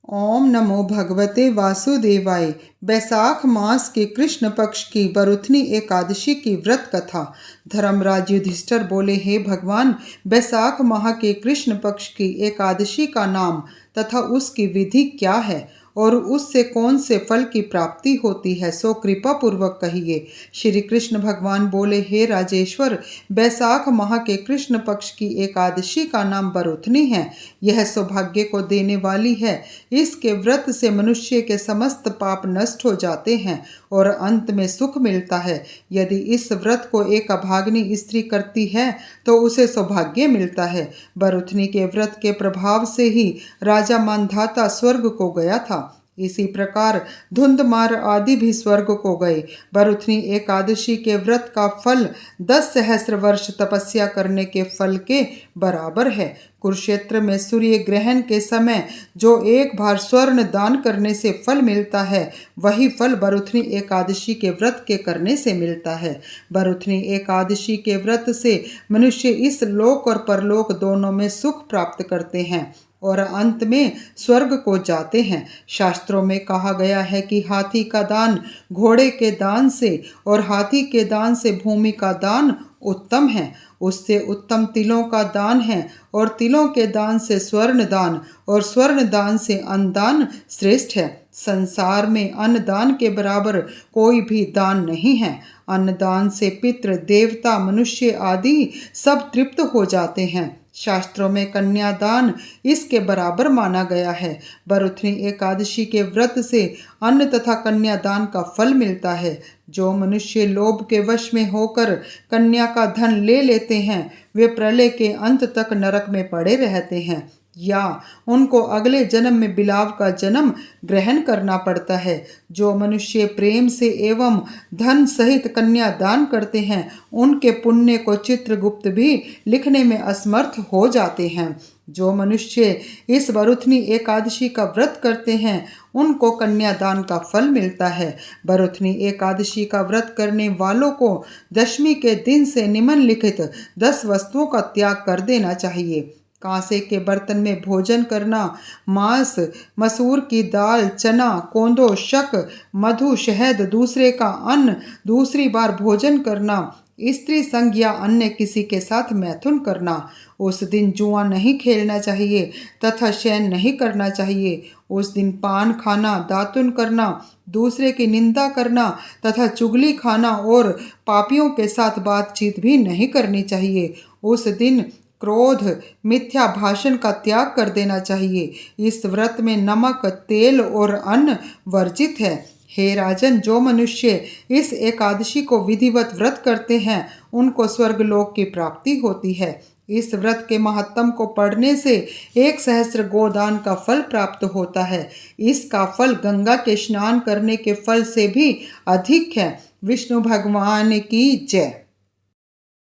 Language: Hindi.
ओम नमो भगवते वासुदेवाय। बैसाख मास के कृष्ण पक्ष की बरुथनी एकादशी की व्रत कथा। धर्मराज युधिष्ठिर बोले, हे भगवान, बैसाख माह के कृष्ण पक्ष की एकादशी का नाम तथा उसकी विधि क्या है और उससे कौन से फल की प्राप्ति होती है, सो कृपा पूर्वक कहिए। श्री कृष्ण भगवान बोले, हे राजेश्वर, बैसाख माह के कृष्ण पक्ष की एकादशी का नाम बरुथनी है। यह सौभाग्य को देने वाली है। इसके व्रत से मनुष्य के समस्त पाप नष्ट हो जाते हैं और अंत में सुख मिलता है। यदि इस व्रत को एक अभागिनी स्त्री करती है तो उसे सौभाग्य मिलता है। बरुथनी के व्रत के प्रभाव से ही राजा मांधाता स्वर्ग को गया था। इसी प्रकार धुंधमार आदि भी स्वर्ग को गए। बरुथनी एकादशी के व्रत का फल 10 सहस्र वर्ष तपस्या करने के फल के बराबर है। कुरुक्षेत्र में सूर्य ग्रहण के समय जो एक बार स्वर्ण दान करने से फल मिलता है, वही फल बरुथनी एकादशी के व्रत के करने से मिलता है। बरुथनी एकादशी के व्रत से मनुष्य इस लोक और परलोक दोनों में सुख प्राप्त करते हैं और अंत में स्वर्ग को जाते हैं। शास्त्रों में कहा गया है कि हाथी का दान घोड़े के दान से और हाथी के दान से भूमि का दान उत्तम है। उससे उत्तम तिलों का दान है और तिलों के दान से स्वर्ण दान और स्वर्ण दान से अन्न दान श्रेष्ठ है। संसार में अन्न दान के बराबर कोई भी दान नहीं है। अन्न दान से पितृ, देवता, मनुष्य आदि सब तृप्त हो जाते हैं। शास्त्रों में कन्यादान इसके बराबर माना गया है। बरुथनी एकादशी के व्रत से अन्न तथा कन्यादान का फल मिलता है। जो मनुष्य लोभ के वश में होकर कन्या का धन ले लेते हैं, वे प्रलय के अंत तक नरक में पड़े रहते हैं या उनको अगले जन्म में बिलाव का जन्म ग्रहण करना पड़ता है। जो मनुष्य प्रेम से एवं धन सहित कन्या दान करते हैं, उनके पुण्य को चित्रगुप्त भी लिखने में असमर्थ हो जाते हैं। जो मनुष्य इस बरुथनी एकादशी का व्रत करते हैं, उनको कन्यादान का फल मिलता है। बरुथनी एकादशी का व्रत करने वालों को दशमी के दिन से निम्नलिखित 10 वस्तुओं का त्याग कर देना चाहिए। कांसे के बर्तन में भोजन करना, मांस, मसूर की दाल, चना, कोंदो, शक, मधु, शहद, दूसरे का अन्न दूसरी बार भोजन करना, स्त्री संग या अन्य किसी के साथ मैथुन करना। उस दिन जुआ नहीं खेलना चाहिए तथा शयन नहीं करना चाहिए। उस दिन पान खाना, दातुन करना, दूसरे की निंदा करना तथा चुगली खाना और पापियों के साथ बातचीत भी नहीं करनी चाहिए। उस दिन क्रोध, मिथ्या भाषण का त्याग कर देना चाहिए। इस व्रत में नमक, तेल और अन्न वर्जित है। हे राजन, जो मनुष्य इस एकादशी को विधिवत व्रत करते हैं, उनको स्वर्गलोक की प्राप्ति होती है। इस व्रत के महात्म को पढ़ने से 1 सहस्र गोदान का फल प्राप्त होता है। इसका फल गंगा के स्नान करने के फल से भी अधिक है। विष्णु भगवान की जय।